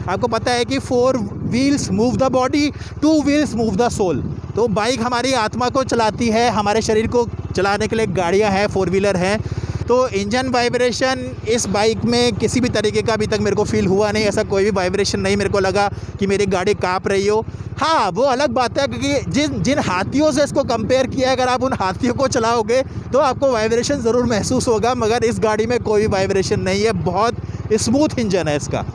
आपको पता है कि 4 wheels move the body, 2 wheels move the soul. तो बाइक हमारी आत्मा को चलाती है, हमारे शरीर को चलाने के लिए गाड़ियाँ हैं, 4 व्हीलर हैं। तो इंजन वाइब्रेशन इस बाइक में किसी भी तरीके का अभी तक मेरे को फ़ील हुआ नहीं, ऐसा कोई भी वाइब्रेशन नहीं मेरे को लगा कि मेरी गाड़ी काँप रही हो। हाँ, वो अलग बात है क्योंकि जिन हाथियों से इसको कंपेयर किया है, अगर आप उन हाथियों को चलाओगे तो आपको वाइब्रेशन ज़रूर महसूस होगा, मगर इस गाड़ी में कोई भी वाइब्रेशन नहीं है, बहुत स्मूथ इंजन है इसका।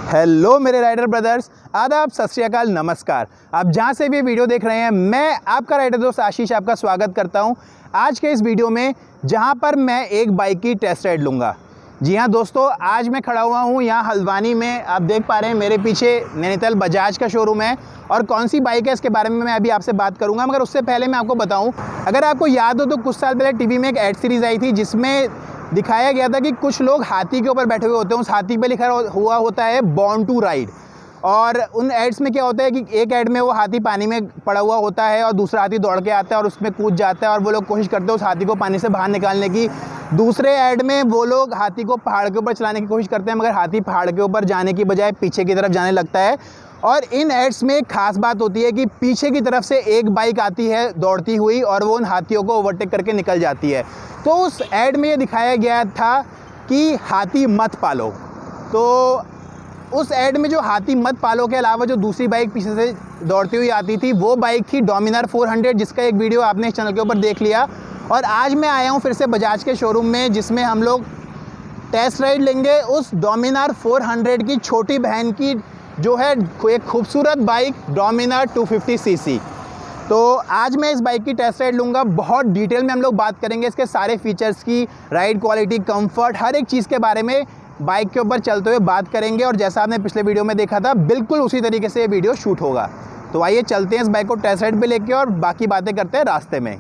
हेलो मेरे राइडर ब्रदर्स, आदाब, सत श्री अकाल, नमस्कार। आप जहाँ से भी वीडियो देख रहे हैं, मैं आपका राइडर दोस्त आशीष आपका स्वागत करता हूँ आज के इस वीडियो में, जहाँ पर मैं एक बाइक की टेस्ट राइड लूँगा। जी हाँ दोस्तों, आज मैं खड़ा हुआ हूँ यहाँ हल्द्वानी में। आप देख पा रहे हैं मेरे पीछे नैनीताल बजाज का शोरूम है, और कौन सी बाइक है इसके बारे में मैं अभी आपसे बात करूँगा। मगर उससे पहले मैं आपको बताऊँ, अगर आपको याद हो तो कुछ साल पहले टीवी में एक एड सीरीज़ आई थी जिसमें दिखाया गया था कि कुछ लोग हाथी के ऊपर बैठे हुए होते हैं, उस हाथी पे लिखा हुआ होता है बॉर्न टू राइड। और उन एड्स में क्या होता है कि एक ऐड में वो हाथी पानी में पड़ा हुआ होता है और दूसरा हाथी दौड़ के आता है और उसमें कूद जाता है, और वो लोग कोशिश करते हैं उस हाथी को पानी से बाहर निकालने की। दूसरे ऐड में वो लोग हाथी को पहाड़ के ऊपर चलाने की कोशिश करते हैं, मगर हाथी पहाड़ के ऊपर जाने की बजाय पीछे की तरफ जाने लगता है। और इन एड्स में एक खास बात होती है कि पीछे की तरफ से एक बाइक आती है दौड़ती हुई, और वो उन हाथियों को ओवरटेक करके निकल जाती है। तो उस ऐड में ये दिखाया गया था कि हाथी मत पालो। तो उस ऐड में जो हाथी मत पालो के अलावा जो दूसरी बाइक पीछे से दौड़ती हुई आती थी, वो बाइक थी डोमिनार 400, जिसका एक वीडियो आपने इस चैनल के ऊपर देख लिया। और आज मैं आया हूँ फिर से बजाज के शोरूम में, जिसमें हम लोग टेस्ट राइड लेंगे उस डोमिनार 400 की छोटी बहन की, जो है एक खूबसूरत बाइक डोमिनार 250 सीसी। तो आज मैं इस बाइक की टेस्ट राइड लूँगा। बहुत डिटेल में हम लोग बात करेंगे इसके सारे फीचर्स की, राइड क्वालिटी, कंफर्ट, हर एक चीज़ के बारे में बाइक के ऊपर चलते हुए बात करेंगे। और जैसा आपने पिछले वीडियो में देखा था, बिल्कुल उसी तरीके से ये वीडियो शूट होगा। तो आइए चलते हैं इस बाइक को टेस्ट राइड पे लेके और बाकी बातें करते हैं रास्ते में।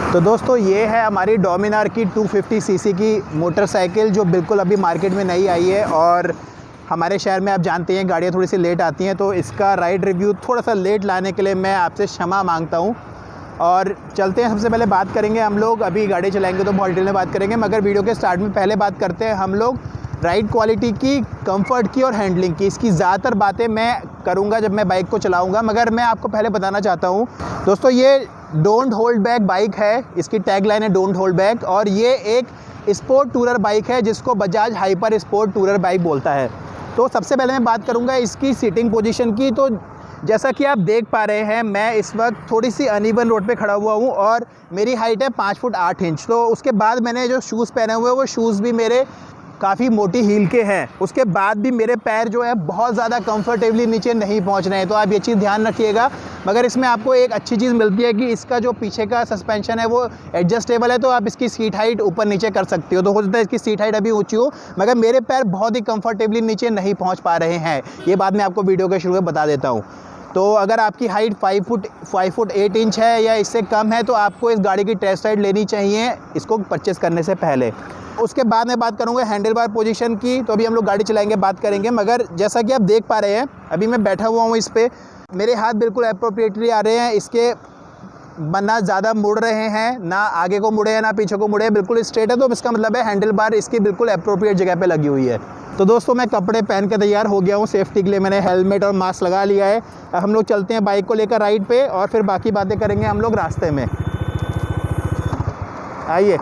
तो दोस्तों, ये है हमारी डोमिनार की 250 सीसी की मोटरसाइकिल, जो बिल्कुल अभी मार्केट में नई आई है। और हमारे शहर में आप जानते हैं गाड़ियाँ थोड़ी सी लेट आती हैं, तो इसका राइड रिव्यू थोड़ा सा लेट लाने के लिए मैं आपसे क्षमा मांगता हूँ। और चलते हैं, सबसे पहले बात करेंगे हम लोग, अभी गाड़ी चलाएंगे तो बहुत डिटेल में बात करेंगे, मगर वीडियो के स्टार्ट में पहले बात करते हैं हम लोग राइड क्वालिटी की, कंफर्ट की और हैंडलिंग की। इसकी ज़्यादातर बातें मैं करूँगा जब मैं बाइक को चलाऊँगा, मगर मैं आपको पहले बताना चाहता हूँ दोस्तों, ये डोंट होल्ड बैक बाइक है। इसकी टैगलाइन है डोंट होल्ड बैक, और ये एक स्पोर्ट टूरर बाइक है जिसको Bajaj hyper sport tourer bike बोलता है। तो सबसे पहले मैं बात करूँगा इसकी सीटिंग पोजीशन की। तो जैसा कि आप देख पा रहे हैं, मैं इस वक्त थोड़ी सी अनइवन रोड पे खड़ा हुआ हूँ और मेरी हाइट है 5 फुट 8 इंच। तो उसके बाद मैंने जो शूज़ पहने हुए हैं वो शूज़ भी मेरे काफ़ी मोटी हील के हैं। उसके बाद भी मेरे पैर जो है बहुत ज़्यादा कंफर्टेबली नीचे नहीं पहुंच रहे हैं, तो आप ये चीज़ ध्यान रखिएगा। मगर इसमें आपको एक अच्छी चीज़ मिलती है कि इसका जो पीछे का सस्पेंशन है वो एडजस्टेबल है, तो आप इसकी सीट हाइट ऊपर नीचे कर सकते हो। तो हो सकता है इसकी सीट हाइट अभी ऊँची हो, मगर मेरे पैर बहुत ही कंफर्टेबली नीचे नहीं पहुँच पा रहे हैं। ये बात मैं आपको वीडियो के शुरू में बता देता हूँ। तो अगर आपकी हाइट 5 फुट 8 इंच है या इससे कम है, तो आपको इस गाड़ी की टेस्ट राइड लेनी चाहिए इसको परचेज़ करने से पहले। उसके बाद मैं बात करूँगा हैंडल बार पोजीशन की। तो अभी हम लोग गाड़ी चलाएंगे, बात करेंगे, मगर जैसा कि आप देख पा रहे हैं, अभी मैं बैठा हुआ हूँ इस पर, मेरे हाथ बिल्कुल अप्रोप्रिएटली आ रहे हैं। इसके ना ज़्यादा मुड़ रहे हैं, ना आगे को मुड़े हैं ना पीछे को मुड़े हैं, बिल्कुल स्ट्रेट है। तो इसका मतलब है हैंडल बार इसकी बिल्कुल अप्रोप्रिएट जगह पे लगी हुई है। तो दोस्तों, मैं कपड़े पहन के तैयार हो गया हूँ सेफ्टी के लिए, मैंने हेलमेट और मास्क लगा लिया है। अब हम लोग चलते हैं बाइक को लेकर राइड पे, और फिर बाकी बातें करेंगे हम लोग रास्ते में। आइए।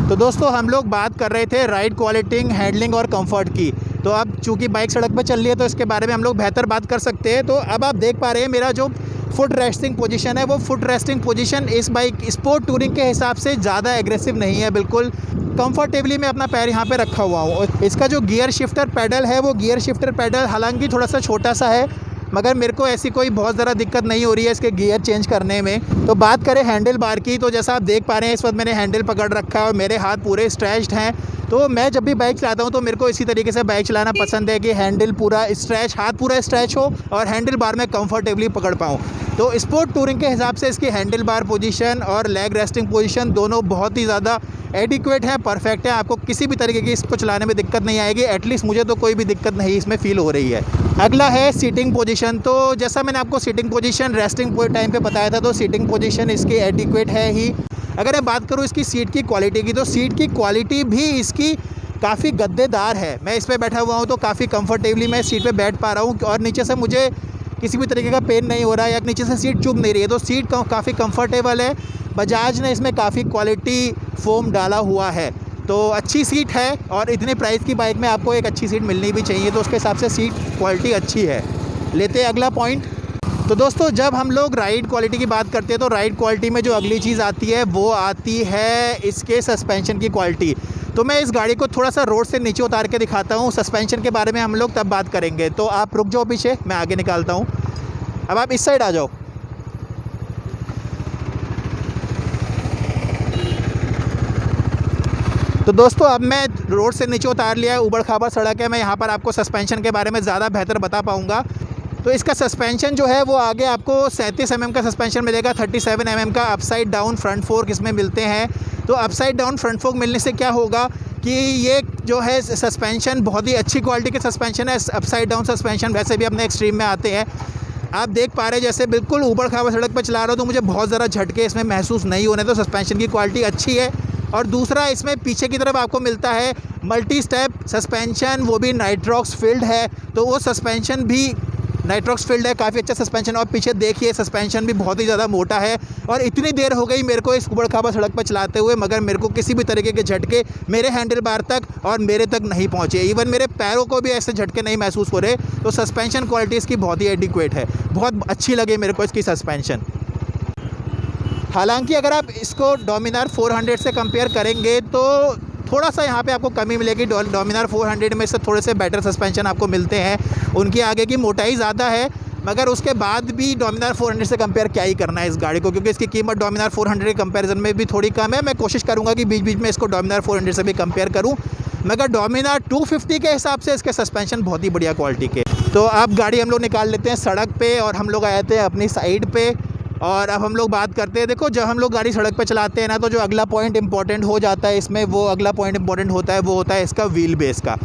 तो दोस्तों, हम लोग बात कर रहे थे राइड क्वालिटी, हैंडलिंग और कंफर्ट की। तो अब चूंकि बाइक सड़क पर चल रही है तो इसके बारे में हम लोग बेहतर बात कर सकते हैं। तो अब आप देख पा रहे हैं मेरा जो फुट रेस्टिंग पोजीशन है, वो फुट रेस्टिंग पोजीशन इस बाइक स्पोर्ट टूरिंग के हिसाब से ज़्यादा एग्रेसिव नहीं है बिल्कुल। कंफर्टेबली मैं अपना पैर यहाँ पे रखा हुआ हूँ। इसका जो गियर शिफ्टर पैडल है वो गियर शिफ्टर पैडल हालांकि थोड़ा सा छोटा सा है, मगर मेरे को ऐसी कोई बहुत ज़्यादा दिक्कत नहीं हो रही है इसके गियर चेंज करने में। तो बात करें हैंडल बार की, तो जैसा आप देख पा रहे हैं इस वक्त मैंने हैंडल पकड़ रखा है और मेरे हाथ पूरे स्ट्रेच्ड हैं। तो मैं जब भी बाइक चलाता हूँ तो मेरे को इसी तरीके से बाइक चलाना पसंद है कि हैंडल पूरा स्ट्रेच, हाथ पूरा स्ट्रेच हो और हैंडल बार में कंफर्टेबली पकड़ पाऊँ। तो स्पोर्ट टूरिंग के हिसाब से इसकी हैंडल बार पोजीशन और लेग रेस्टिंग पोजीशन दोनों बहुत ही ज़्यादा एडिक्वेट है, परफेक्ट है। आपको किसी भी तरीके की इसको चलाने में दिक्कत नहीं आएगी, एटलीस्ट मुझे तो कोई भी दिक्कत नहीं इसमें फ़ील हो रही है। अगला है सीटिंग पोजीशन। तो जैसा मैंने आपको सीटिंग पोजीशन रेस्टिंग टाइम पे बताया था, तो सीटिंग पोजीशन इसकी एडिक्वेट है ही। अगर मैं बात करूँ इसकी सीट की क्वालिटी की, तो सीट की क्वालिटी भी इसकी काफ़ी गद्देदार है। मैं इस पर बैठा हुआ हूँ तो काफ़ी कंफर्टेबली मैं सीट पे बैठ पा रहा हूँ और नीचे से मुझे किसी भी तरीके का पेन नहीं हो रहा है या नीचे से सीट चुभ नहीं रही है। तो सीट काफ़ी कंफर्टेबल है। बजाज ने इसमें काफ़ी क्वालिटी फोम डाला हुआ है, तो अच्छी सीट है और इतने प्राइस की बाइक में आपको एक अच्छी सीट मिलनी भी चाहिए, तो उसके हिसाब से सीट क्वालिटी अच्छी है। लेते हैं अगला पॉइंट। तो दोस्तों जब हम लोग राइड क्वालिटी की बात करते हैं तो राइड क्वालिटी में जो अगली चीज़ आती है वो आती है इसके सस्पेंशन की क्वालिटी। तो मैं इस गाड़ी को थोड़ा सा रोड से नीचे उतार के दिखाता हूँ। सस्पेंशन के बारे में हम लोग तब बात करेंगे, तो आप रुक जाओ पीछे, मैं आगे निकालता हूँ। अब आप इस साइड आ जाओ। तो दोस्तों अब मैं रोड से नीचे उतार लिया है, ऊबड़ खाबड़ सड़क है, मैं यहाँ पर आपको सस्पेंशन के बारे में ज़्यादा बेहतर बता पाऊँगा। तो इसका सस्पेंशन जो है वो आगे आपको 37 mm का सस्पेंशन मिलेगा, 37 mm का अपसाइड डाउन फ्रंट फोर्क इसमें मिलते हैं। तो अपसाइड डाउन फ्रंट फोर्क मिलने से क्या होगा कि ये जो है सस्पेंशन बहुत ही अच्छी क्वालिटी के सस्पेंशन है। अपसाइड डाउन सस्पेंशन वैसे भी अपने एक्सट्रीम में आते हैं। आप देख पा रहे हैं जैसे बिल्कुल ऊबड़ खाबड़ सड़क पर चला रहा हूँ तो मुझे बहुत ज़्यादा झटके इसमें महसूस नहीं होने, तो सस्पेंशन की क्वालिटी अच्छी है। और दूसरा इसमें पीछे की तरफ आपको मिलता है मल्टी स्टेप सस्पेंशन, वो भी नाइट्रॉक्स फील्ड है, तो वो सस्पेंशन भी नाइट्रॉक्स फील्ड है, काफ़ी अच्छा सस्पेंशन। और पीछे देखिए सस्पेंशन भी बहुत ही ज़्यादा मोटा है। और इतनी देर हो गई मेरे को इस ऊबड़ खाबड़ सड़क पर चलाते हुए, मगर मेरे को किसी भी तरीके के झटके मेरे हैंडल बार तक और मेरे तक नहीं पहुँचे, इवन मेरे पैरों को भी ऐसे झटके नहीं महसूस हो रहे। तो सस्पेंशन क्वालिटी इसकी बहुत ही एडिक्वेट है, बहुत अच्छी लगी मेरे को इसकी सस्पेंशन। हालांकि अगर आप इसको डोमिनार 400 से कंपेयर करेंगे तो थोड़ा सा यहाँ पे आपको कमी मिलेगी। डोमिनार 400 में से थोड़े से बेटर सस्पेंशन आपको मिलते हैं, उनकी आगे की मोटाई ज़्यादा है, मगर उसके बाद भी डोमिनार 400 से कंपेयर क्या ही करना है इस गाड़ी को, क्योंकि इसकी कीमत डोमिनार 400 के कंपैरिजन में भी थोड़ी कम है। मैं कोशिश करूँगा कि बीच बीच में इसको डोमिनार 400 से भी कंपेयर करूँ, मगर डोमिनार 250 के हिसाब से इसके सस्पेंशन बहुत ही बढ़िया क्वालिटी के। तो अब गाड़ी हम लोग निकाल लेते हैं सड़क पे और हम लोग आए थे अपनी साइड पे। और अब हम लोग बात करते हैं, देखो जब हम लोग गाड़ी सड़क पे चलाते हैं ना, तो जो अगला पॉइंट इंपॉर्टेंट हो जाता है इसमें, वो अगला पॉइंट इंपॉर्टेंट होता है वो होता है इसका व्हील बेस का।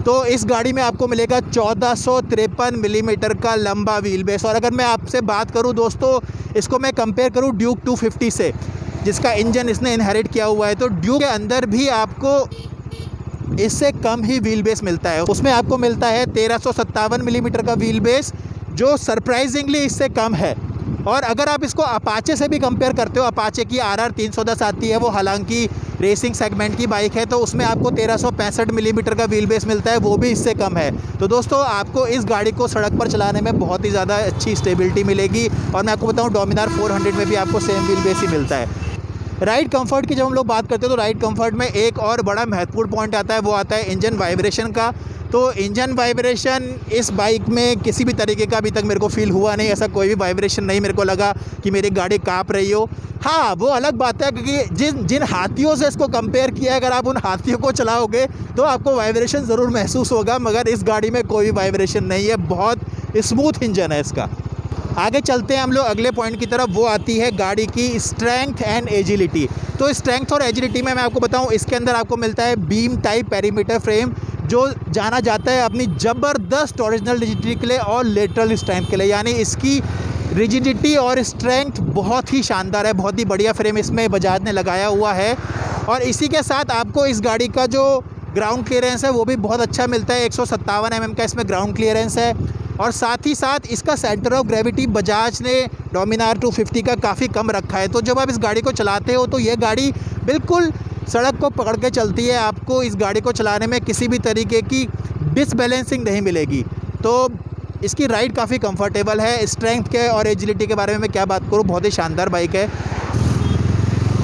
तो इस गाड़ी में आपको मिलेगा 1453 मिलीमीटर का लंबा व्हील बेस। और अगर मैं आपसे बात करूं दोस्तों, इसको मैं कंपेयर करूं ड्यूक 250 से, जिसका इंजन इसने इनहेरिट किया हुआ है, तो ड्यूक के अंदर भी आपको इससे कम ही व्हील बेस मिलता है। उसमें आपको मिलता है 1357 मिलीमीटर का व्हील बेस, जो सरप्राइजिंगली इससे कम है। और अगर आप इसको अपाचे से भी कंपेयर करते हो, अपाचे की RR 310 आती है, वो हालांकि रेसिंग सेगमेंट की बाइक है, तो उसमें आपको 1365 मिलीमीटर का व्हील बेस मिलता है, वो भी इससे कम है। तो दोस्तों आपको इस गाड़ी को सड़क पर चलाने में बहुत ही ज़्यादा अच्छी स्टेबिलिटी मिलेगी। और मैं आपको बताऊं डोमिनार 400 में भी आपको सेम व्हील बेस ही मिलता है। राइड कंफर्ट की जब हम लोग बात करते हैं तो राइड कंफर्ट में एक और बड़ा महत्वपूर्ण पॉइंट आता है, वो आता है इंजन वाइब्रेशन का। तो इंजन वाइब्रेशन इस बाइक में किसी भी तरीके का अभी तक मेरे को फील हुआ नहीं, ऐसा कोई भी वाइब्रेशन नहीं मेरे को लगा कि मेरी गाड़ी काँप रही हो। हाँ, वो अलग बात है क्योंकि जिन हाथियों से इसको कंपेयर किया है, अगर आप उन हाथियों को चलाओगे तो आपको वाइब्रेशन ज़रूर महसूस होगा, मगर इस गाड़ी में कोई वाइब्रेशन नहीं है, बहुत स्मूथ इंजन है इसका। आगे चलते हैं हम लोग अगले पॉइंट की तरफ, वो आती है गाड़ी की स्ट्रेंथ एंड एजिलिटी। तो स्ट्रेंथ और एजिलिटी में मैं आपको बताऊं, इसके अंदर आपको मिलता है बीम टाइप पेरीमीटर फ्रेम, जो जाना जाता है अपनी ज़बरदस्त ओरिजिनल रिजिडिटी के लिए और लेटरल स्ट्रेंथ के लिए। यानी इसकी रिजिडिटी और स्ट्रेंथ बहुत ही शानदार है, बहुत ही बढ़िया फ्रेम इसमें बजाज ने लगाया हुआ है। और इसी के साथ आपको इस गाड़ी का जो ग्राउंड क्लियरेंस है वो भी बहुत अच्छा मिलता है, 157 mm का इसमें ग्राउंड क्लियरेंस है। और साथ ही साथ इसका सेंटर ऑफ ग्रेविटी बजाज ने डोमिनार 250 का काफ़ी कम रखा है। तो जब आप इस गाड़ी को चलाते हो तो ये गाड़ी बिल्कुल सड़क को पकड़ के चलती है, आपको इस गाड़ी को चलाने में किसी भी तरीके की डिसबैलेंसिंग नहीं मिलेगी। तो इसकी राइड काफ़ी कंफर्टेबल है। स्ट्रेंथ के और एजिलिटी के बारे में मैं क्या बात करूँ, बहुत ही शानदार बाइक है।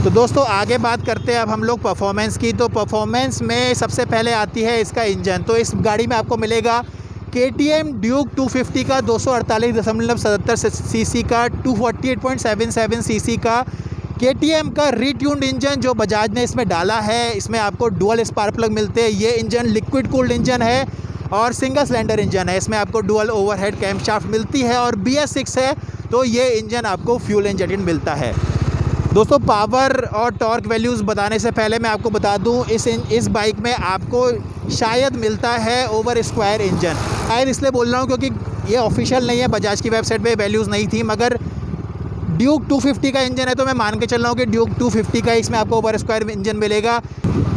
तो दोस्तों आगे बात करते हैं अब हम लोग परफॉर्मेंस की। तो परफॉर्मेंस में सबसे पहले आती है इसका इंजन। तो इस गाड़ी में आपको मिलेगा KTM ड्यूक 250 का 248.77 सीसी का 248.77 सीसी का KTM का रीट्यून्ड इंजन जो बजाज ने इसमें डाला है। इसमें आपको डुअल स्पार्क प्लग मिलते हैं। ये इंजन लिक्विड कूल्ड इंजन है और सिंगल सिलेंडर इंजन है। इसमें आपको डुअल ओवरहेड कैमशाफ्ट मिलती है और BS6 है, तो ये इंजन आपको फ्यूल इंजेक्टेड मिलता है। दोस्तों पावर और टॉर्क वैल्यूज़ बताने से पहले मैं आपको बता दूं इस बाइक में आपको शायद मिलता है ओवर स्क्वायर इंजन। शायद इसलिए बोल रहा हूं क्योंकि ये ऑफिशियल नहीं है, बजाज की वेबसाइट पे वैल्यूज़ नहीं थी, मगर ड्यूक 250 का इंजन है तो मैं मान के चल रहा हूँ कि ड्यूक 250 का इसमें आपको ओवर स्क्वायर इंजन मिलेगा,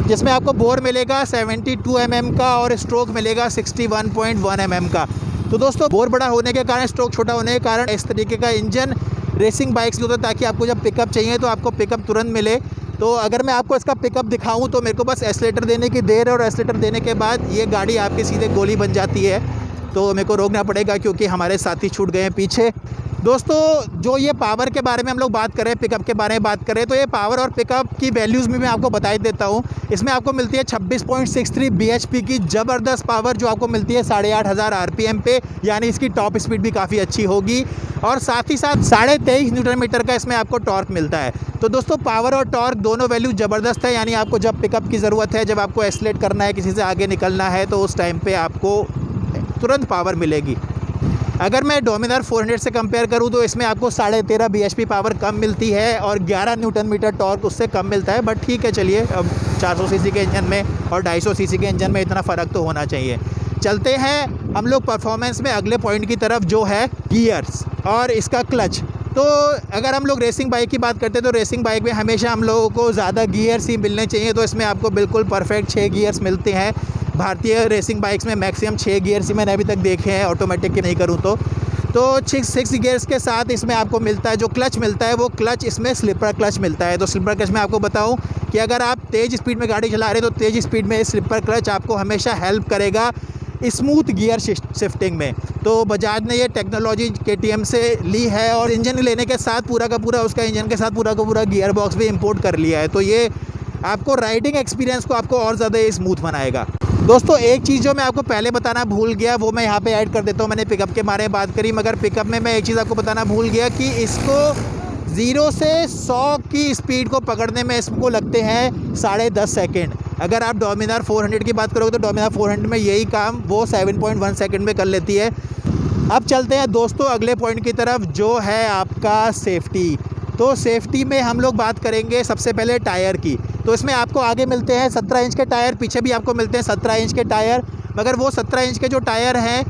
जिसमें आपको बोर मिलेगा 72 mm का और स्ट्रोक मिलेगा 61.1 mm का। तो दोस्तों बोर बड़ा होने के कारण, स्ट्रोक छोटा होने के कारण इस तरीके का इंजन रेसिंग बाइक्स होता है, ताकि आपको जब पिकअप चाहिए तो आपको पिकअप तुरंत मिले। तो अगर मैं आपको इसका पिकअप दिखाऊं तो मेरे को बस एक्सीलेटर देने की देर है और एक्सीलेटर देने के बाद ये गाड़ी आपके सीधे गोली बन जाती है। तो मेरे को रोकना पड़ेगा क्योंकि हमारे साथी छूट गए हैं पीछे। दोस्तों जो ये पावर के बारे में हम लोग बात करें, पिकअप के बारे में बात करें, तो ये पावर और पिकअप की वैल्यूज़ में मैं आपको बता ही देता हूँ। इसमें आपको मिलती है 26.63 bhp की ज़बरदस्त पावर जो आपको मिलती है 8,500 RPM पे, यानी इसकी टॉप स्पीड भी काफ़ी अच्छी होगी और साथ ही साथ 23.5 न्यूटन मीटर का इसमें आपको टॉर्क मिलता है। तो दोस्तों पावर और टॉर्क दोनों वैल्यू ज़बरदस्त है, यानी आपको जब पिकअप की ज़रूरत है, जब आपको एक्सीलेट करना है, किसी से आगे निकलना है, तो उस टाइम पर आपको तुरंत पावर मिलेगी। अगर मैं डोमिनार 400 से कंपेयर करूं तो इसमें आपको 13.5 bhp पावर कम मिलती है और 11 न्यूटन मीटर टॉर्क उससे कम मिलता है। बट ठीक है, चलिए, अब 400 सीसी के इंजन में और 250 सीसी के इंजन में इतना फ़र्क तो होना चाहिए। चलते हैं हम लोग परफॉर्मेंस में अगले पॉइंट की तरफ, जो है गियर्स और इसका क्लच। तो अगर हम लोग रेसिंग बाइक की बात करते हैं तो रेसिंग बाइक में हमेशा हम लोगों को ज़्यादा गियर्स ही मिलने चाहिए। तो इसमें आपको बिल्कुल परफेक्ट 6 गियर्स मिलते हैं। भारतीय रेसिंग बाइक्स में मैक्सिमम 6 गियर्स ही मैंने अभी तक देखे हैं, ऑटोमेटिक की नहीं करूँ तो 6 गियर्स के साथ इसमें आपको मिलता है, जो क्लच मिलता है वो क्लच इसमें स्लिपर क्लच मिलता है। तो स्लिपर क्लच में आपको बताऊं कि अगर आप तेज़ स्पीड में गाड़ी चला रहे हैं तो तेज़ स्पीड में स्लिपर क्लच आपको हमेशा हेल्प करेगा स्मूथ गियर शिफ्टिंग में। तो बजाज ने ये टेक्नोलॉजी KTM से ली है और इंजन लेने के साथ पूरा का पूरा उसका इंजन के साथ पूरा का पूरा गियर बॉक्स भी इंपोर्ट कर लिया है। तो ये आपको राइडिंग एक्सपीरियंस को आपको और ज़्यादा स्मूथ बनाएगा। दोस्तों एक चीज़ जो मैं आपको पहले बताना भूल गया वो मैं यहाँ पे ऐड कर देता हूँ। मैंने पिकअप के बारे में बात करी, मगर पिकअप में मैं एक चीज़ आपको बताना भूल गया कि इसको 0 से 100 की स्पीड को पकड़ने में इसको लगते हैं 10.5 सेकेंड। अगर आप डोमिनार 400 की बात करोगे तो डोमिनार 400 में यही काम वो 7.1 सेकेंड में कर लेती है। अब चलते हैं दोस्तों अगले पॉइंट की तरफ, जो है आपका सेफ्टी। तो सेफ्टी में हम लोग बात करेंगे सबसे पहले टायर की। तो इसमें आपको आगे मिलते हैं 17 इंच के टायर, पीछे भी आपको मिलते हैं 17 इंच के टायर, मगर वो 17 इंच के जो टायर हैं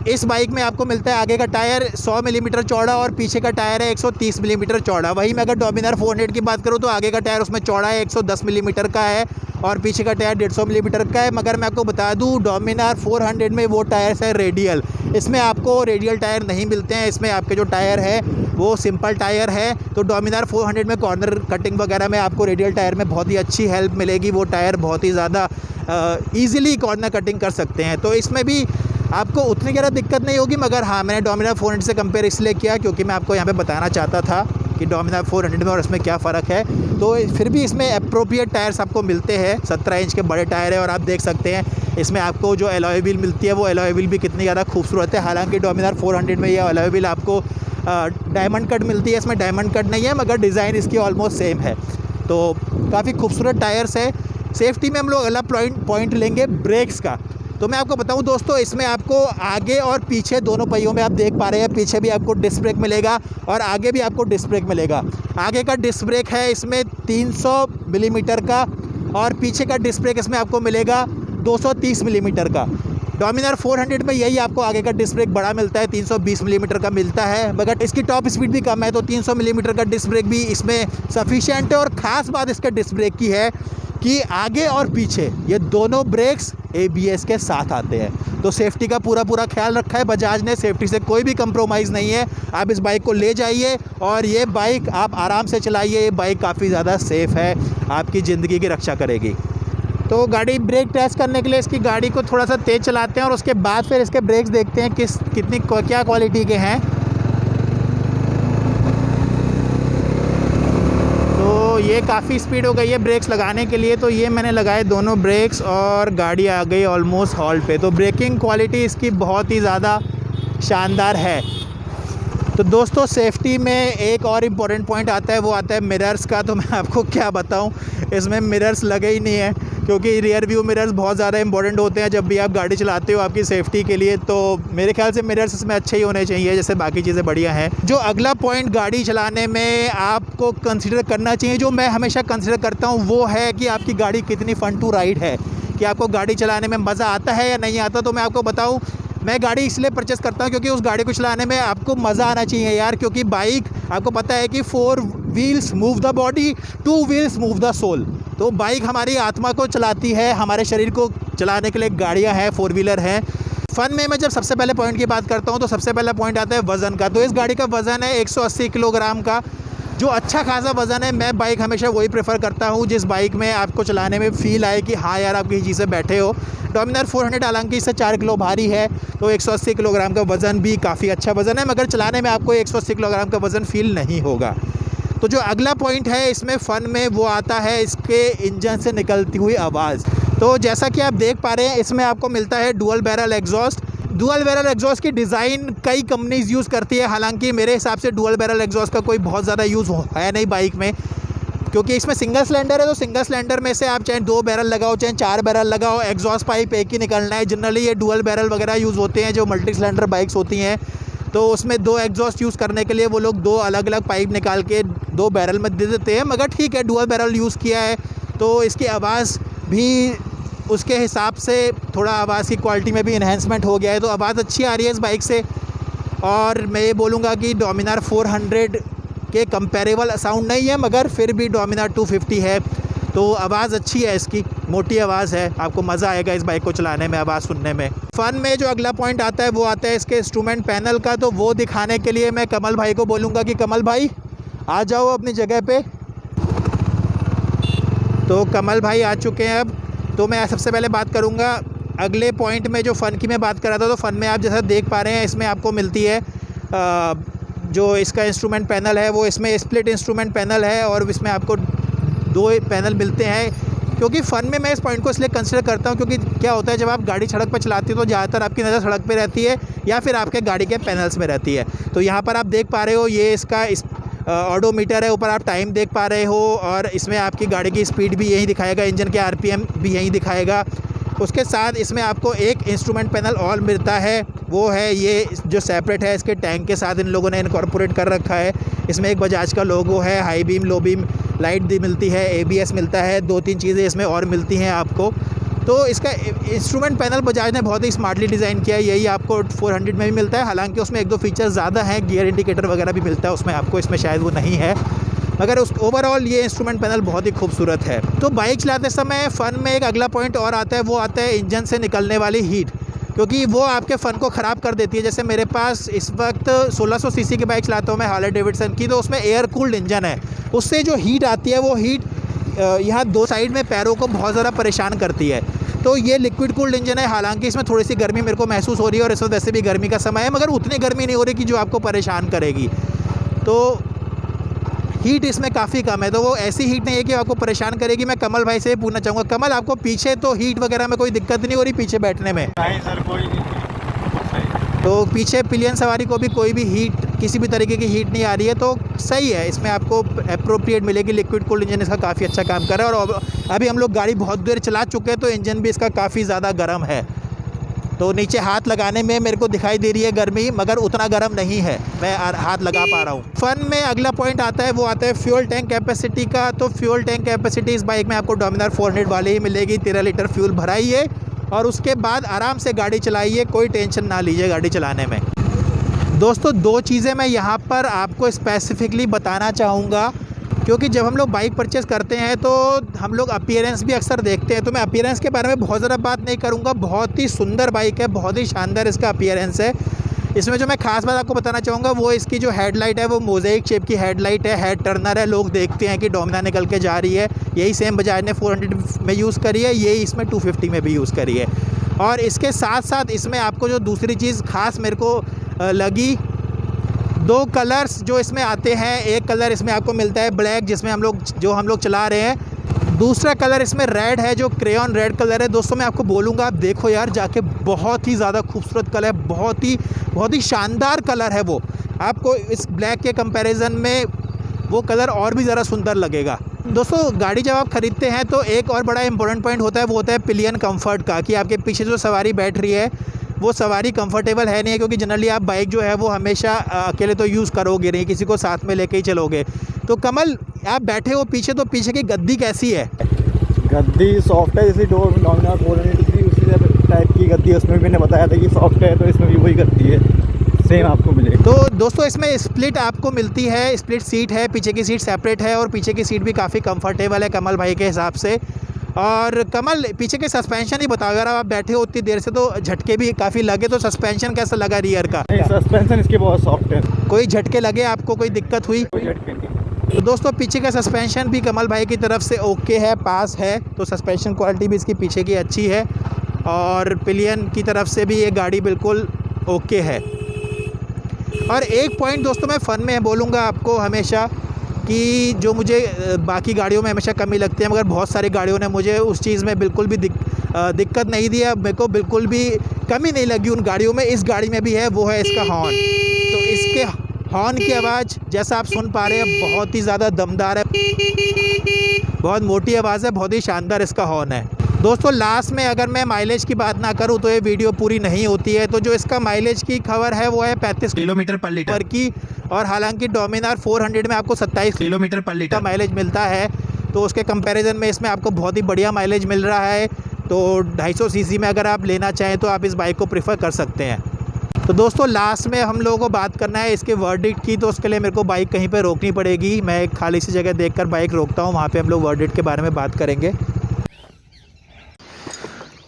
इस बाइक में आपको मिलता है आगे का टायर 100 मिलीमीटर चौड़ा और पीछे का टायर है 130 मिलीमीटर चौड़ा। वहीं मैं अगर डोमिनार 400 की बात करूँ तो आगे का टायर उसमें चौड़ा है 110 मिलीमीटर का है और पीछे का टायर 150 मिलीमीटर का है। मगर मैं आपको बता दूं डोमिनार 400 में वो टायर्स है रेडियल, इसमें आपको रेडियल टायर नहीं मिलते हैं। इसमें आपके जो टायर है वो सिंपल टायर है। तो डोमिनार 400 में कॉर्नर कटिंग वगैरह में आपको रेडियल टायर में बहुत ही अच्छी हेल्प मिलेगी। वो टायर बहुत ही ज़्यादा ईज़िली कॉर्नर कटिंग कर सकते हैं, तो इसमें भी आपको उतनी ज़्यादा दिक्कत नहीं होगी। मगर हाँ, मैंने डोमिनार 400 से कंपेयर इसलिए किया क्योंकि मैं आपको यहाँ पे बताना चाहता था कि डोमिनार 400 में और इसमें क्या फ़र्क है। तो फिर भी इसमें अप्रोप्रिएट टायर्स आपको मिलते हैं, 17 इंच के बड़े टायर है। और आप देख सकते हैं इसमें आपको जो एलॉय व्हील मिलती है वो एलॉय व्हील भी कितनी ज़्यादा खूबसूरत है। हालांकि डोमिनार 400 में ये एलॉय व्हील आपको डायमंड कट मिलती है, इसमें डायमंड कट नहीं है, मगर डिज़ाइन इसकी ऑलमोस्ट सेम है। तो काफ़ी खूबसूरत टायर्स है। सेफ्टी में हम लोग अगला पॉइंट लेंगे ब्रेक्स का। तो मैं आपको बताऊं दोस्तों, इसमें आपको आगे और पीछे दोनों पहियों में आप देख पा रहे हैं, पीछे भी आपको डिस्क ब्रेक मिलेगा और आगे भी आपको डिस्क ब्रेक मिलेगा। आगे का डिस्क ब्रेक है इसमें 300 मिलीमीटर का और पीछे का डिस्क ब्रेक इसमें आपको मिलेगा 230 मिलीमीटर का। डोमिनार 400 में यही आपको आगे का डिस्क ब्रेक बड़ा मिलता है, 320 मिलीमीटर का मिलता है, मगर इसकी टॉप स्पीड भी कम है तो 300 मिलीमीटर का डिस्क ब्रेक भी इसमें सफिशिएंट है। और ख़ास बात इसके डिस्क ब्रेक की है कि आगे और पीछे ये दोनों ब्रेक्स ABS के साथ आते हैं। तो सेफ्टी का पूरा ख्याल रखा है बजाज ने, सेफ्टी से कोई भी कंप्रोमाइज़ नहीं है। आप इस बाइक को ले जाइए और ये बाइक आप आराम से चलाइए, ये बाइक काफ़ी ज़्यादा सेफ़ है, आपकी ज़िंदगी की रक्षा करेगी। तो गाड़ी ब्रेक टेस्ट करने के लिए इसकी गाड़ी को थोड़ा सा तेज़ चलाते हैं और उसके बाद फिर इसके ब्रेक्स देखते हैं क्या क्वालिटी के हैं। तो ये काफ़ी स्पीड हो गई है ब्रेक्स लगाने के लिए, तो ये मैंने लगाए दोनों ब्रेक्स और गाड़ी आ गई ऑलमोस्ट हॉल्ट पे। तो ब्रेकिंग क्वालिटी इसकी बहुत ही ज़्यादा शानदार है। तो दोस्तों सेफ्टी में एक और इम्पॉर्टेंट पॉइंट आता है, वो आता है मिरर्स का। तो मैं आपको क्या बताऊं, इसमें मिरर्स लगे ही नहीं है, क्योंकि रियर व्यू मिरर्स बहुत ज़्यादा इंपॉर्टेंट होते हैं जब भी आप गाड़ी चलाते हो आपकी सेफ्टी के लिए। तो मेरे ख्याल से मिरर्स इसमें अच्छे ही होने चाहिए, जैसे बाकी चीज़ें बढ़िया हैं। जो अगला पॉइंट गाड़ी चलाने में आपको कंसिडर करना चाहिए, जो मैं हमेशा कंसिडर करता हूँ, वो है कि आपकी गाड़ी कितनी फ़न टू राइड है, कि आपको गाड़ी चलाने में मज़ा आता है या नहीं आता। तो मैं आपको बताऊँ, मैं गाड़ी इसलिए परचेस करता हूँ क्योंकि उस गाड़ी को चलाने में आपको मज़ा आना चाहिए यार। क्योंकि बाइक आपको पता है कि 4 wheels move the body, 2 wheels move the soul. तो बाइक हमारी आत्मा को चलाती है, हमारे शरीर को चलाने के लिए गाड़ियाँ हैं, 4 व्हीलर हैं। फ़न में मैं जब सबसे पहले पॉइंट की बात करता हूँ तो सबसे पहला पॉइंट आता है वज़न का। तो इस गाड़ी का वज़न है 180 किलोग्राम का, जो अच्छा खासा वज़न है। मैं बाइक हमेशा वही प्रेफर करता हूँ जिस बाइक में आपको चलाने में फ़ील आए कि हाँ यार आप किसी चीज़ से बैठे हो। डोमिनार 400 हालांकि इससे 4 किलो भारी है, तो 180 किलोग्राम का वज़न भी काफ़ी अच्छा वज़न है, मगर चलाने में आपको 180 किलोग्राम का वज़न फ़ील नहीं होगा। तो जो अगला पॉइंट है इसमें फ़न में, वो आता है इसके इंजन से निकलती हुई आवाज़। तो जैसा कि आप देख पा रहे हैं, इसमें आपको मिलता है dual barrel exhaust. Dual barrel exhaust की डिज़ाइन कई कंपनीज़ यूज़ करती है, हालांकि मेरे हिसाब से डुअल बैरल एग्जॉस्ट का कोई बहुत ज़्यादा यूज़ है नहीं बाइक में, क्योंकि इसमें सिंगल सिलेंडर है। तो सिंगल सिलेंडर में से आप चाहे 2 बैरल लगाओ चाहे 4 बैरल लगाओ, एग्जॉस्ट पाइप एक ही निकलना है। जनरली ये डुअल बैरल वगैरह यूज़ होते हैं जो मल्टी सिलेंडर बाइक्स होती हैं, तो उसमें 2 एग्जॉस्ट यूज़ करने के लिए वो लोग 2 अलग अलग पाइप निकाल के 2 बैरल में दे देते हैं। मगर ठीक है, डुअल बैरल यूज़ किया है तो इसकी आवाज़ भी उसके हिसाब से थोड़ा आवाज़ की क्वालिटी में भी इन्हेंसमेंट हो गया है, तो आवाज़ अच्छी आ रही है इस बाइक से। और मैं ये बोलूँगा कि डोमिनार 400 के कंपेरेबल साउंड नहीं है, मगर फिर भी डोमिनार 250 है, तो आवाज़ अच्छी है इसकी, मोटी आवाज़ है, आपको मज़ा आएगा इस बाइक को चलाने में, आवाज़ सुनने में। फ़न में जो अगला पॉइंट आता है वो आता है इसके इंस्ट्रूमेंट पैनल का। तो वो दिखाने के लिए मैं कमल भाई को बोलूँगा कि कमल भाई आ जाओ अपनी जगह पे। तो कमल भाई आ चुके हैं अब। तो मैं सबसे पहले बात करूँगा अगले पॉइंट में, जो फ़न की मैं बात कर रहा था। तो फ़न में आप जैसा देख पा रहे हैं, इसमें आपको मिलती है जो इसका इंस्ट्रूमेंट पैनल है, वो इसमें स्प्लिट इंस्ट्रूमेंट पैनल है और इसमें आपको 2 पैनल मिलते हैं। क्योंकि फ़न में मैं इस पॉइंट को इसलिए कंसिडर करता हूँ क्योंकि क्या होता है, जब आप गाड़ी सड़क पर चलाते हो तो ज़्यादातर आपकी नज़र सड़क पे रहती है या फिर आपके गाड़ी के पैनल्स में रहती है। तो यहाँ पर आप देख पा रहे हो, ये इसका ऑडोमीटर है, ऊपर आप टाइम देख पा रहे हो और इसमें आपकी गाड़ी की स्पीड भी यही दिखाएगा, इंजन के RPM भी यही दिखाएगा। उसके साथ इसमें आपको एक इंस्ट्रूमेंट पैनल और मिलता है, वो है ये जो सेपरेट है, इसके टैंक के साथ इन लोगों ने इनकॉर्पोरेट कर रखा है। इसमें एक बजाज का लोगो है, high beam low beam light भी मिलती है, ABS मिलता है, 2-3 चीज़ें इसमें और मिलती हैं आपको। तो इसका इंस्ट्रूमेंट पैनल बजाज ने बहुत ही स्मार्टली डिज़ाइन किया है, यही आपको 400 में भी मिलता है। हालांकि उसमें 1-2 फीचर्स ज़्यादा हैं, गियर इंडिकेटर वगैरह भी मिलता है उसमें आपको, इसमें शायद वो नहीं है, मगर उस ओवरऑल ये इंस्ट्रूमेंट पैनल बहुत ही खूबसूरत है। तो बाइक चलाते समय फ़न में एक अगला पॉइंट और आता है, वो आता है इंजन से निकलने वाली हीट, क्योंकि वो आपके फ़न को ख़राब कर देती है। जैसे मेरे पास इस वक्त 1600 सीसी की बाइक चलाता हूँ मैं, हार्ले डेविडसन की, तो उसमें एयर कूल्ड इंजन है। उससे जो हीट आती है, वो हीट यहाँ 2 साइड में पैरों को बहुत ज़्यादा परेशान करती है। तो ये लिक्विड कूल्ड इंजन है, हालांकि इसमें थोड़ी सी गर्मी मेरे को महसूस हो रही है और इस वक्त वैसे भी गर्मी का समय है, मगर उतनी गर्मी नहीं हो रही कि जो आपको परेशान करेगी। तो हीट इसमें काफ़ी कम है, तो वो ऐसी हीट नहीं है कि आपको परेशान करेगी। मैं कमल भाई से पूछना चाहूँगा, कमल आपको पीछे तो हीट वगैरह में कोई दिक्कत नहीं हो रही पीछे बैठने में? नहीं सर, कोई नहीं। तो पीछे पिलियन सवारी को भी कोई भी हीट, किसी भी तरीके की हीट नहीं आ रही है, तो सही है, इसमें आपको अप्रोप्रिएट मिलेगी। लिक्विड कूल्ड इंजन इसका काफ़ी अच्छा काम कर रहा है और अभी हम लोग गाड़ी बहुत देर चला चुके हैं तो इंजन भी इसका काफ़ी ज़्यादा गर्म है। तो नीचे हाथ लगाने में मेरे को दिखाई दे रही है गर्मी, मगर उतना गर्म नहीं है, मैं हाथ लगा पा रहा हूँ। फ़न में अगला पॉइंट आता है, वो आता है फ्यूल टैंक कैपेसिटी का। तो फ्यूल टैंक कैपेसिटी इस बाइक में आपको डोमिनार 400 वाले ही मिलेगी। 13 लीटर फ्यूल भराइए और उसके बाद आराम से गाड़ी चलाइए, कोई टेंशन ना लीजिए गाड़ी चलाने में। दोस्तों 2 चीज़ें मैं यहाँ पर आपको स्पेसिफिकली बताना चाहूँगा, क्योंकि जब हम लोग बाइक परचेज़ करते हैं तो हम लोग अपीयरेंस भी अक्सर देखते हैं। तो मैं अपीयरेंस के बारे में बहुत ज़्यादा बात नहीं करूँगा, बहुत ही सुंदर बाइक है, बहुत ही शानदार इसका अपीयरेंस है। इसमें जो मैं खास बात आपको बताना चाहूँगा, वो इसकी जो हेडलाइट है वो मोज़ेक शेप की हेडलाइट है, हेड टर्नर है। लोग देखते हैं कि डोमिनार निकल के जा रही है, यही सेम बजाज ने 400 में यूज़ करी है, यही इसमें 250 में भी यूज़ करी है। और इसके साथ साथ इसमें आपको जो दूसरी चीज़ खास मेरे को लगी, दो कलर्स जो इसमें आते हैं, एक कलर इसमें आपको मिलता है ब्लैक, जिसमें हम लोग चला रहे हैं। दूसरा कलर इसमें रेड है, जो क्रेयॉन रेड कलर है। दोस्तों मैं आपको बोलूँगा, आप देखो यार जाके, बहुत ही ज़्यादा खूबसूरत कलर है, बहुत ही शानदार कलर है वो। आपको इस ब्लैक के कंपैरिजन में वो कलर और भी ज़्यादा सुंदर लगेगा। दोस्तों गाड़ी जब आप ख़रीदते हैं तो एक और बड़ा इंपॉर्टेंट पॉइंट होता है, वो होता है पिलियन कंफर्ट का, कि आपके पीछे जो सवारी बैठ रही है वो सवारी कंफर्टेबल है नहीं है, क्योंकि जनरली आप बाइक जो है वो हमेशा अकेले तो यूज़ करोगे नहीं, किसी को साथ में लेके ही चलोगे। तो कमल, आप बैठे हो पीछे, तो पीछे की गद्दी कैसी है? गद्दी सॉफ्ट है, जैसे डोमिनार 400 थी उसी टाइप की गद्दी, उसमें भी मैंने बताया था कि सॉफ्ट है, तो इसमें भी वही गद्दी है, सेम आपको मिलेगी। तो दोस्तों इसमें स्प्लिट आपको मिलती है, स्प्लिट सीट है, पीछे की सीट सेपरेट है और पीछे की सीट भी काफ़ी कंफर्टेबल है कमल भाई के हिसाब से। और कमल, पीछे के सस्पेंशन ही बताओ, अगर आप बैठे हो उतनी देर से तो झटके भी काफ़ी लगे, तो सस्पेंशन कैसा लगा रियर का? नहीं, सस्पेंशन इसके बहुत सॉफ्ट है। कोई झटके लगे आपको, कोई दिक्कत हुई? कोई झटके नहीं। तो दोस्तों पीछे का सस्पेंशन भी कमल भाई की तरफ से ओके है, पास है, तो सस्पेंशन क्वालिटी भी इसकी पीछे की अच्छी है। और पिलियन की तरफ से भी ये गाड़ी बिल्कुल ओके है। और एक पॉइंट दोस्तों मैं फ़न में बोलूँगा आपको हमेशा, कि जो मुझे बाकी गाड़ियों में हमेशा कमी लगती है, मगर बहुत सारी गाड़ियों ने मुझे उस चीज़ में बिल्कुल भी दिक्कत नहीं दी है, मेरे को बिल्कुल भी कमी नहीं लगी उन गाड़ियों में। इस गाड़ी में भी है, वो है इसका हॉर्न। तो इसके हॉर्न की आवाज़ जैसा आप सुन पा रहे हैं, बहुत ही ज़्यादा दमदार है, बहुत मोटी आवाज़ है, बहुत ही शानदार इसका हॉर्न है। दोस्तों लास्ट में अगर मैं माइलेज की बात ना करूं तो ये वीडियो पूरी नहीं होती है। तो जो इसका माइलेज की खबर है वो है 35 किलोमीटर पर लीटर की, और हालांकि डोमिनार 400 में आपको 27 किलोमीटर पर लीटर माइलेज मिलता है, तो उसके कंपैरिजन में इसमें आपको बहुत ही बढ़िया माइलेज मिल रहा है। तो 250 सीसी में अगर आप लेना चाहें तो आप इस बाइक को प्रेफर कर सकते हैं। तो दोस्तों लास्ट में हम लोगों को बात करना है इसके वर्डिक्ट की, तो उसके लिए मेरे को बाइक कहीं पर रोकनी पड़ेगी। मैं एक खाली सी जगह देखकर बाइक रोकता हूँ, वहाँ पर हम लोग वर्डिक्ट के बारे में बात करेंगे।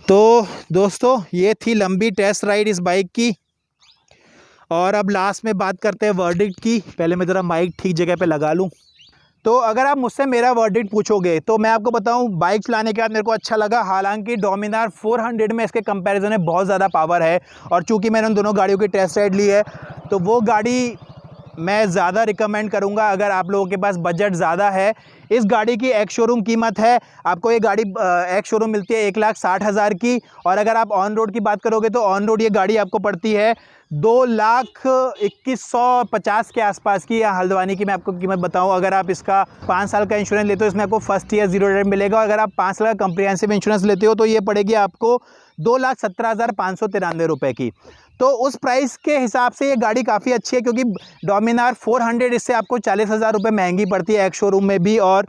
तो दोस्तों ये थी लंबी टेस्ट राइड इस बाइक की, और अब लास्ट में बात करते हैं वर्डिक्ट की। पहले मैं ज़रा माइक ठीक जगह पे लगा लूँ। तो अगर आप मुझसे मेरा वर्डिक्ट पूछोगे तो मैं आपको बताऊं, बाइक चलाने के बाद मेरे को अच्छा लगा। हालांकि डोमिनार 400 में इसके कंपैरिजन में बहुत ज़्यादा पावर है, और चूंकि मैंने उन दोनों गाड़ियों की टेस्ट राइड ली है, तो वो गाड़ी मैं ज़्यादा रिकमेंड करूंगा अगर आप लोगों के पास बजट ज़्यादा है। इस गाड़ी की एक्स शोरूम कीमत है, आपको ये गाड़ी एक्स शोरूम मिलती है 1,60,000 की, और अगर आप ऑन रोड की बात करोगे तो ऑन रोड ये गाड़ी आपको पड़ती है 2,21,50 के आसपास की। या हल्द्वानी की मैं आपको कीमत बताऊं, अगर आप इसका 5 साल का इंश्योरेंस लेते हो इसमें आपको फर्स्ट ईयर 0 रेट मिलेगा, और अगर आप 5 साल का कम्प्रिहेंसिव इंश्योरेंस लेते हो तो ये पड़ेगी आपको 2,17,593 रुपये की। तो उस प्राइस के हिसाब से ये गाड़ी काफ़ी अच्छी है, क्योंकि डोमिनार 400 इससे आपको 40,000 रुपये महंगी पड़ती है एक्स शोरूम में भी और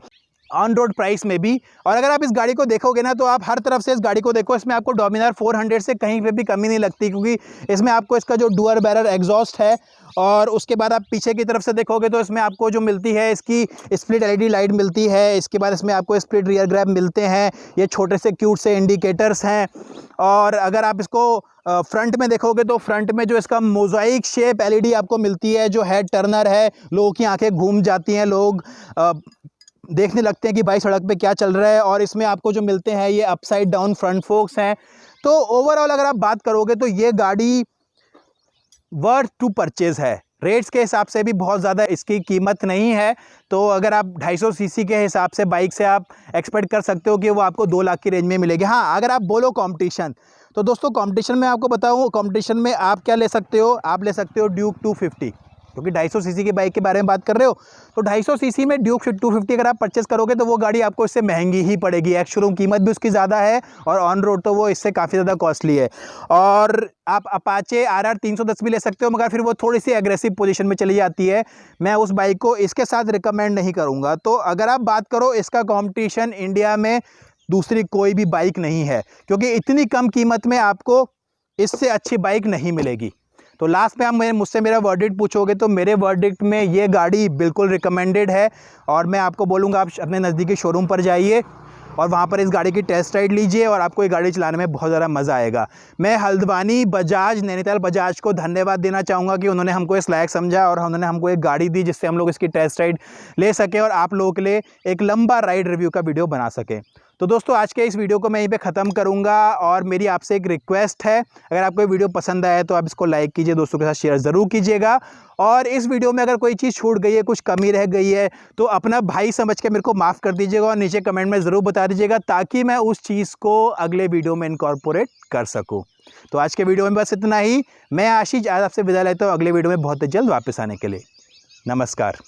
ऑन रोड प्राइस में भी। और अगर आप इस गाड़ी को देखोगे ना, तो आप हर तरफ से इस गाड़ी को देखो, इसमें आपको डोमिनार 400 से कहीं पे भी कमी नहीं लगती, क्योंकि इसमें आपको इसका जो डुअल बैरल एग्जॉस्ट है, और उसके बाद आप पीछे की तरफ से देखोगे तो इसमें आपको जो मिलती है इसकी स्प्लिट एलईडी लाइट मिलती है। इसके बाद इसमें आपको स्प्लिट रियर ग्रैब मिलते हैं, ये छोटे से क्यूट से इंडिकेटर्स हैं। और अगर आप इसको फ्रंट में देखोगे तो फ्रंट में जो इसका मोज़ाइक शेप एलईडी आपको मिलती है, जो हेड टर्नर है, लोगों की आंखें घूम जाती हैं, लोग देखने लगते हैं कि भाई सड़क पे क्या चल रहा है। और इसमें आपको जो मिलते हैं ये अपसाइड डाउन फ्रंट फोक्स हैं। तो ओवरऑल अगर आप बात करोगे तो ये गाड़ी वर्थ टू परचेज़ है। रेट्स के हिसाब से भी बहुत ज़्यादा इसकी कीमत नहीं है, तो अगर आप 250 सीसी के हिसाब से बाइक से आप एक्सपेक्ट कर सकते हो कि वो आपको 2 लाख की रेंज में मिलेगी। हाँ, अगर आप बोलो कंपटीशन, तो दोस्तों कंपटीशन में आपको बताऊँ, कंपटीशन में आप क्या ले सकते हो, आप ले सकते हो ड्यूक 250, क्योंकि 250 सीसी की बाइक के बारे में बात कर रहे हो, तो 250 सीसी में ड्यूक 250 अगर आप परचेस करोगे तो वो गाड़ी आपको इससे महंगी ही पड़ेगी। एक्स शोरूम कीमत भी उसकी ज़्यादा है, और ऑन रोड तो वो इससे काफ़ी ज़्यादा कॉस्टली है। और आप अपाचे RR 310 भी ले सकते हो, मगर फिर वो थोड़ी सी एग्रेसिव पोजीशन में चली जाती है। मैं उस बाइक को इसके साथ रिकमेंड नहीं करूँगा। तो अगर आप बात करो इसका कॉम्पिटिशन इंडिया में दूसरी कोई भी बाइक नहीं है, क्योंकि इतनी कम कीमत में आपको इससे अच्छी बाइक नहीं मिलेगी। तो लास्ट में आप मुझसे मेरा वर्डिक्ट पूछोगे तो मेरे वर्डिक्ट में ये गाड़ी बिल्कुल रिकमेंडेड है, और मैं आपको बोलूँगा आप अपने नज़दीकी शोरूम पर जाइए और वहाँ पर इस गाड़ी की टेस्ट राइड लीजिए, और आपको ये गाड़ी चलाने में बहुत ज़्यादा मज़ा आएगा। मैं हल्द्वानी बजाज, नैनीताल बजाज को धन्यवाद देना चाहूँगा कि उन्होंने हमको इस लायक समझा और उन्होंने हमको एक गाड़ी दी जिससे हम लोग इसकी टेस्ट राइड ले सकें और आप लोगों के लिए एक लंबा राइड रिव्यू का वीडियो बना सकें। तो दोस्तों आज के इस वीडियो को मैं यहीं पे ख़त्म करूंगा और मेरी आपसे एक रिक्वेस्ट है, अगर आपको ये वीडियो पसंद आया तो आप इसको लाइक कीजिए, दोस्तों के साथ शेयर ज़रूर कीजिएगा। और इस वीडियो में अगर कोई चीज़ छूट गई है, कुछ कमी रह गई है तो अपना भाई समझ के मेरे को माफ़ कर दीजिएगा और नीचे कमेंट में ज़रूर बता दीजिएगा ताकि मैं उस चीज़ को अगले वीडियो में इनकॉर्पोरेट कर सकूँ। तो आज के वीडियो में बस इतना ही। मैं आशीष आज आपसे विदा लेता हूँ, अगले वीडियो में बहुत जल्द वापस आने के लिए। नमस्कार।